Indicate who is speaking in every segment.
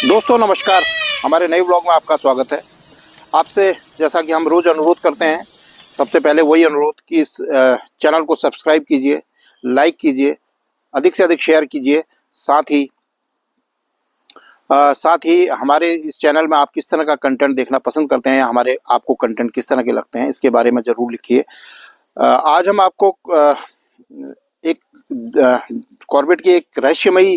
Speaker 1: दोस्तों नमस्कार। हमारे नए ब्लॉग में आपका स्वागत है। आपसे जैसा कि हम रोज़ अनुरोध करते हैं, सबसे पहले वही अनुरोध कि इस चैनल को सब्सक्राइब कीजिए, लाइक कीजिए, अधिक से अधिक शेयर कीजिए। साथ ही हमारे इस चैनल में आप किस तरह का कंटेंट देखना पसंद करते हैं, हमारे आपको कंटेंट किस तरह के लगते हैं, इसके बारे में ज़रूर लिखिए। आज हम आपको एक कॉर्बेट की एक रहस्यमयी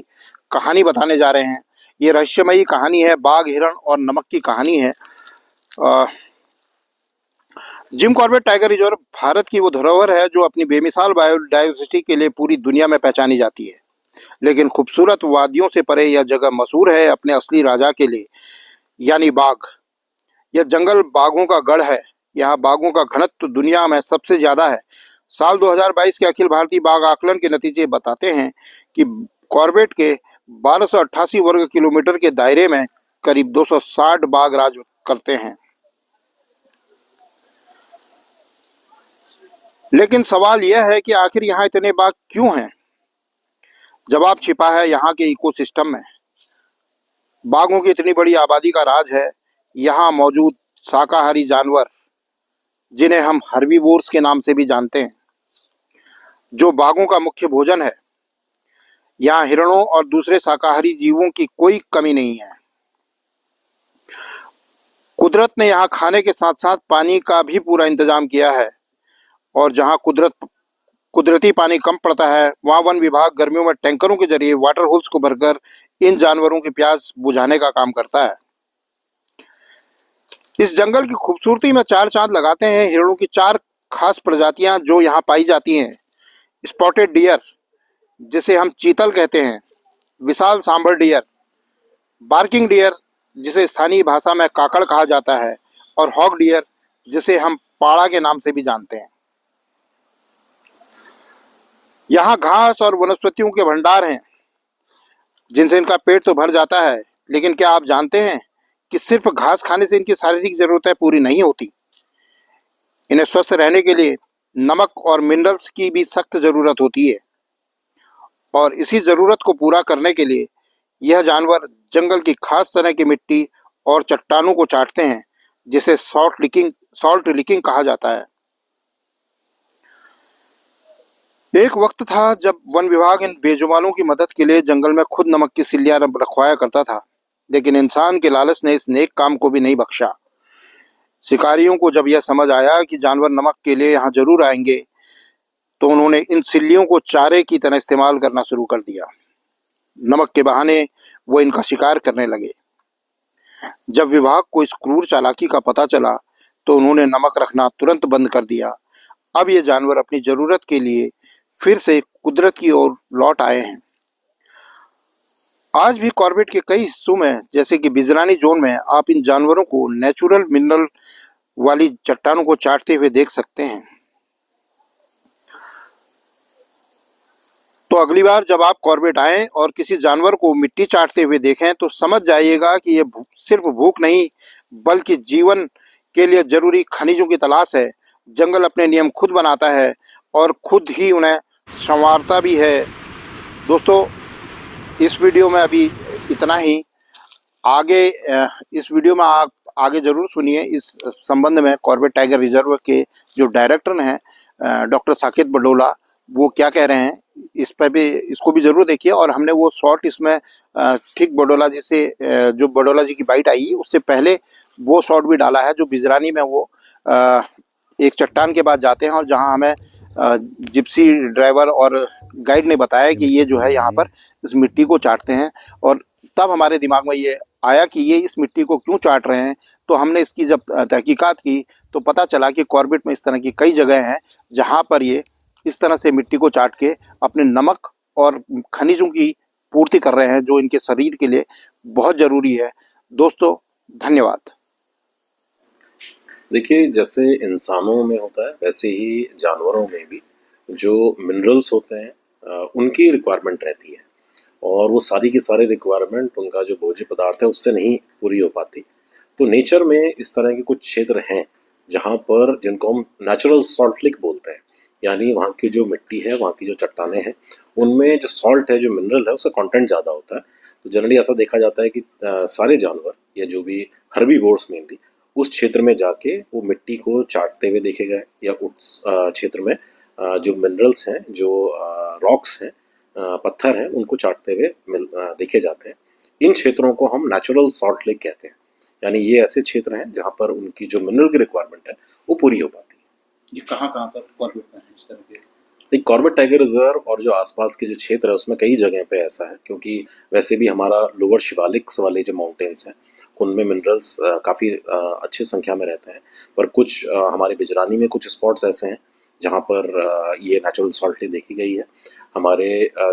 Speaker 1: कहानी बताने जा रहे हैं। ये रहस्यमयी कहानी है बाघ, हिरण और नमक की कहानी है। Jim Corbett tiger reserve Bharat की वो धरोहर है जो अपनी बेमिसाल बायोडाइवर्सिटी के लिए पूरी दुनिया में पहचानी जाती है। लेकिन खूबसूरत वादियों से परे यह जगह मशहूर है अपने असली राजा के लिए, यानी बाघ। यह जंगल बाघों का गढ़ है। यहाँ बाघों का घनत्व दुनिया में सबसे ज्यादा है। साल 2022 के अखिल भारतीय बाघ आकलन के नतीजे बताते हैं कि कॉर्बेट के 1288 वर्ग किलोमीटर के दायरे में करीब 260 बाघ राज करते हैं। लेकिन सवाल यह है कि आखिर यहाँ इतने बाघ क्यों हैं? जवाब छिपा है यहाँ के इकोसिस्टम में। बाघों की इतनी बड़ी आबादी का राज है यहाँ मौजूद शाकाहारी जानवर, जिन्हें हम हर्बीवोर्स के नाम से भी जानते हैं, जो बाघों का मुख्य भोजन है। यहाँ हिरणों और दूसरे शाकाहारी जीवों की कोई कमी नहीं है। कुदरत ने यहाँ खाने के साथ साथ पानी का भी पूरा इंतजाम किया है, और जहाँ कुदरती पानी कम पड़ता है वहाँ वन विभाग गर्मियों में टैंकरों के जरिए वाटर होल्स को भरकर इन जानवरों की प्यास बुझाने का काम करता है। इस जंगल की खूबसूरती में चार चांद लगाते हैं हिरणों की चार खास प्रजातियां जो यहाँ पाई जाती हैं। स्पॉटेड डियर, जिसे हम चीतल कहते हैं, विशाल सांभर डियर, बार्किंग डियर, जिसे स्थानीय भाषा में काकड़ कहा जाता है, और हॉग डियर, जिसे हम पाड़ा के नाम से भी जानते हैं। यहाँ घास और वनस्पतियों के भंडार हैं जिनसे इनका पेट तो भर जाता है, लेकिन क्या आप जानते हैं कि सिर्फ घास खाने से इनकी शारीरिक जरूरतें पूरी नहीं होती। इन्हें स्वस्थ रहने के लिए नमक और मिनरल्स की भी सख्त जरूरत होती है, और इसी जरूरत को पूरा करने के लिए यह जानवर जंगल की खास तरह की मिट्टी और चट्टानों को चाटते हैं, जिसे सॉल्ट लिकिंग कहा जाता है। एक वक्त था जब वन विभाग इन बेजुबानों की मदद के लिए जंगल में खुद नमक की सिल्लियां रखवाया करता था, लेकिन इंसान के लालच ने इस नेक काम को भी नहीं बख्शा। शिकारियों को जब यह समझ आया कि जानवर नमक के लिए यहाँ जरूर आएंगे, तो उन्होंने इन सिल्लियों को चारे की तरह इस्तेमाल करना शुरू कर दिया। नमक के बहाने वो इनका शिकार करने लगे। जब विभाग को इस क्रूर चालाकी का पता चला, तो उन्होंने नमक रखना तुरंत बंद कर दिया। अब ये जानवर अपनी जरूरत के लिए फिर से कुदरत की ओर लौट आए हैं। आज भी कॉर्बेट के कई हिस्सों में, जैसे कि बिजरानी जोन में, आप इन जानवरों को नेचुरल मिनरल वाली चट्टानों को चाटते हुए देख सकते हैं। तो अगली बार जब आप कॉर्बेट आएं और किसी जानवर को मिट्टी चाटते हुए देखें, तो समझ जाइएगा कि ये सिर्फ भूख नहीं, बल्कि जीवन के लिए जरूरी खनिजों की तलाश है। जंगल अपने नियम खुद बनाता है और खुद ही उन्हें संवारता भी है। दोस्तों, इस वीडियो में अभी इतना ही। आगे इस वीडियो में आप आगे जरूर सुनिए इस संबंध में कॉर्बेट टाइगर रिजर्व के जो डायरेक्टर हैं डॉक्टर साकेत बडोला, वो क्या कह रहे हैं। इस पर भी, इसको भी जरूर देखिए। और हमने वो शॉर्ट इसमें ठीक बडोला जी से जो बडोला जी की बाइट आई उससे पहले वो शॉर्ट भी डाला है, जो बिजरानी में वो एक चट्टान के पास जाते हैं और जहां हमें जिप्सी ड्राइवर और गाइड ने बताया कि ये जो है यहाँ पर इस मिट्टी को चाटते हैं। और तब हमारे दिमाग में ये आया कि ये इस मिट्टी को क्यों चाट रहे हैं। तो हमने इसकी जब तहकीकात की तो पता चला कि कॉर्बेट में इस तरह की कई जगह हैं जहाँ पर ये इस तरह से मिट्टी को चाट के अपने नमक और खनिजों की पूर्ति कर रहे हैं, जो इनके शरीर के लिए बहुत जरूरी है। दोस्तों, धन्यवाद।
Speaker 2: देखिए, जैसे इंसानों में होता है वैसे ही जानवरों में भी जो मिनरल्स होते हैं उनकी रिक्वायरमेंट रहती है, और वो सारी की सारी रिक्वायरमेंट उनका जो भोज्य पदार्थ है उससे नहीं पूरी हो पाती। तो नेचर में इस तरह के कुछ क्षेत्र हैं जहाँ पर, जिनको हम नेचुरल सॉल्ट लिक बोलते हैं, यानी वहाँ की जो मिट्टी है, वहाँ की जो चट्टानें हैं, उनमें जो सॉल्ट है, जो मिनरल है, उसका कंटेंट ज़्यादा होता है। तो जनरली ऐसा देखा जाता है कि सारे जानवर या जो भी हर्बीवोर्स मेनली उस क्षेत्र में जाके वो मिट्टी को चाटते हुए देखे गए, या उस क्षेत्र में जो मिनरल्स हैं, जो रॉक्स हैं, पत्थर हैं, उनको चाटते हुए देखे जाते हैं। इन क्षेत्रों को हम नेचुरल सॉल्ट लेक कहते हैं, यानी ये ऐसे क्षेत्र हैं जहाँ पर उनकी जो मिनरल की रिक्वायरमेंट है वो पूरी हो पाती है।
Speaker 1: ये कहाँ-कहाँ पर कॉर्बेट में है इस तरह के?
Speaker 2: एक कॉर्बेट टाइगर रिजर्व और जो आसपास के जो क्षेत्र है उसमें कई जगह पे ऐसा है, क्योंकि वैसे भी हमारा लोअर शिवालिक्स वाले जो माउंटेन्स हैं उनमें मिनरल्स काफ़ी अच्छी संख्या में रहते हैं, पर कुछ हमारे बिजरानी में कुछ स्पॉट्स ऐसे हैं जहाँ पर ये नेचुरल सॉल्ट लेक देखी गई है। हमारे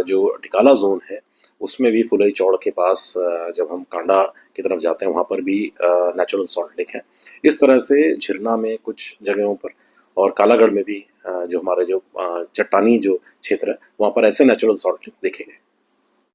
Speaker 2: जो टिकाला जोन है उसमें भी फुलई चौड़ के पास जब हम कांडा की तरफ जाते हैं वहाँ पर भी नेचुरल सॉल्ट लेक है। इस तरह से झिरना में कुछ जगहों पर और कालागढ़ में भी जो हमारे जो चट्टानी जो क्षेत्र है वहाँ पर ऐसे नेचुरल सॉल्ट लेक देखे गए।